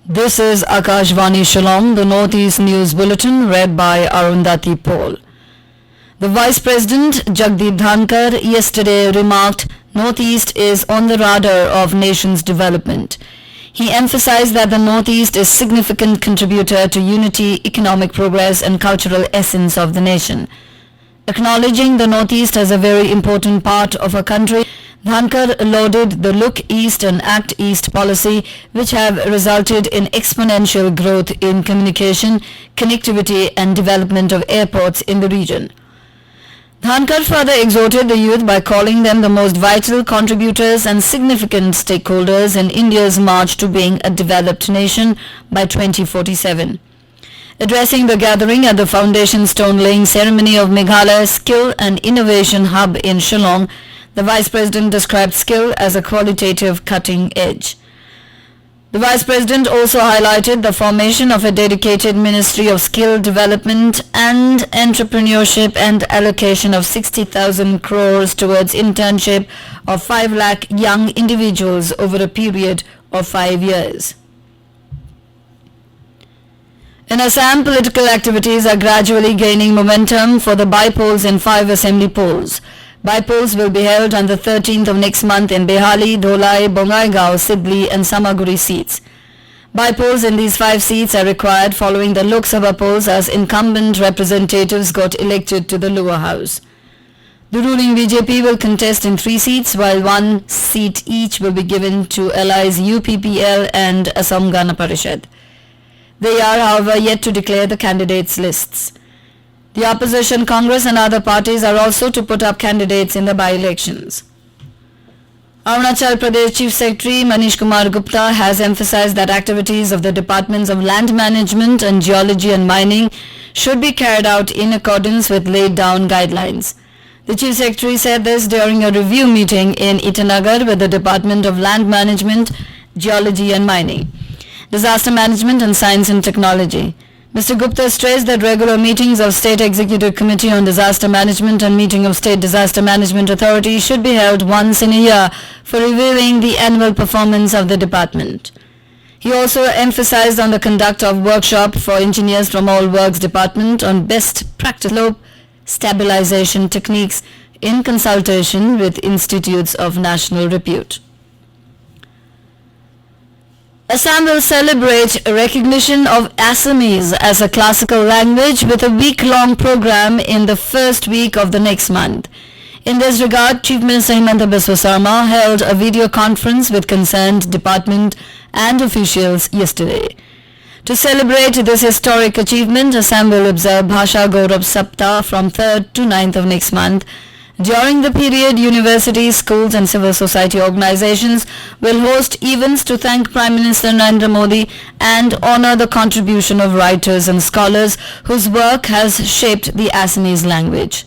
This is AKASHVANI Shillong, the Northeast News Bulletin, read by Arundhati Paul. The Vice President, Jagdeep Dhankar, yesterday remarked, Northeast is on the radar of nation's development. He emphasized that the Northeast is a significant contributor to unity, economic progress and cultural essence of the nation. Acknowledging the Northeast as a very important part of our country, Dhankar lauded the Look East and Act East policy, which have resulted in exponential growth in communication, connectivity and development of airports in the region. Dhankar further exhorted the youth by calling them the most vital contributors and significant stakeholders in India's march to being a developed nation by 2047. Addressing the gathering at the foundation stone-laying ceremony of Meghalaya Skill and Innovation Hub in Shillong, the Vice President described skill as a qualitative cutting edge. The Vice President also highlighted the formation of a dedicated Ministry of Skill Development and Entrepreneurship and allocation of 60,000 crores towards internship of 5 lakh young individuals over a period of 5 years. In Assam, political activities are gradually gaining momentum for the by-polls in 5 assembly polls. By-polls will be held on the 13th of next month in Behali, Dholai, Bongaigaon, Sidli and Samaguri seats. By-polls in these 5 seats are required following the Lok Sabha polls as incumbent representatives got elected to the lower house. The ruling BJP will contest in 3 seats while 1 seat each will be given to allies UPPL and Assam Gana Parishad. They are, however, yet to declare the candidates' lists. The opposition Congress and other parties are also to put up candidates in the by-elections. Arunachal Pradesh Chief Secretary Manish Kumar Gupta has emphasized that activities of the Departments of Land Management and Geology and Mining should be carried out in accordance with laid-down guidelines. The Chief Secretary said this during a review meeting in Itanagar with the Department of Land Management, Geology and Mining, Disaster Management and Science and Technology. Mr. Gupta stressed that regular meetings of State Executive Committee on Disaster Management and meeting of State Disaster Management Authority should be held once in a year for reviewing the annual performance of the department. He also emphasized on the conduct of workshop for engineers from all works department on best practice slope stabilization techniques in consultation with institutes of national repute. Assam will celebrate recognition of Assamese as a classical language with a week-long program in the first week of the next month. In this regard, Chief Minister Himanta Biswa Sarma held a video conference with concerned department and officials yesterday. To celebrate this historic achievement, Assam will observe Bhasha Gaurav Saptah from 3rd to 9th of next month. During the period, universities, schools and civil society organizations will host events to thank Prime Minister Narendra Modi and honor the contribution of writers and scholars whose work has shaped the Assamese language.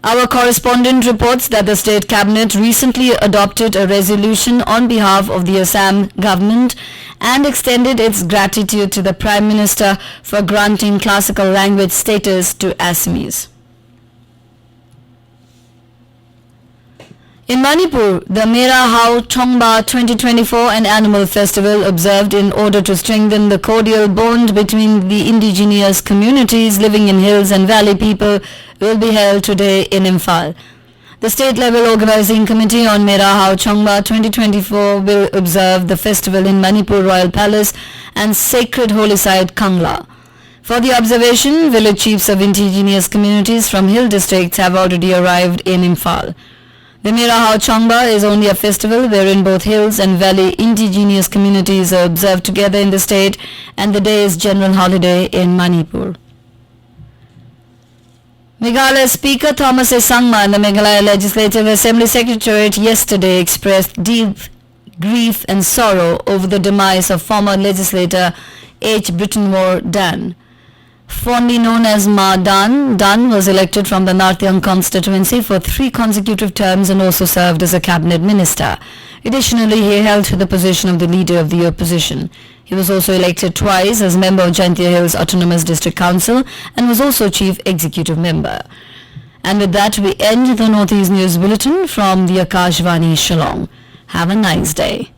Our correspondent reports that the State Cabinet recently adopted a resolution on behalf of the Assam government and extended its gratitude to the Prime Minister for granting classical language status to Assamese. In Manipur, the Mera Hao Chongba 2024 an annual festival observed in order to strengthen the cordial bond between the indigenous communities living in hills and valley people will be held today in Imphal. The state-level organizing committee on Mera Hao Chongba 2024 will observe the festival in Manipur Royal Palace and Sacred Holy Site Kangla. For the observation, village chiefs of indigenous communities from hill districts have already arrived in Imphal. The Mera Hao Chongba is only a festival wherein both hills and valley indigenous communities are observed together in the state, and the day is general holiday in Manipur. Meghalaya Speaker Thomas S. Sangma and the Meghalaya Legislative Assembly Secretariat yesterday expressed deep grief and sorrow over the demise of former legislator H. Brittonmore Dan. Fondly known as Ma Dan, Dunn was elected from the Narthyang constituency for 3 consecutive terms and also served as a cabinet minister. Additionally, he held the position of the leader of the opposition. He was also elected twice as member of Jaintia Hills Autonomous District Council and was also chief executive member. And with that, we end the Northeast News Bulletin from the AKASHVANI Shillong. Have a nice day.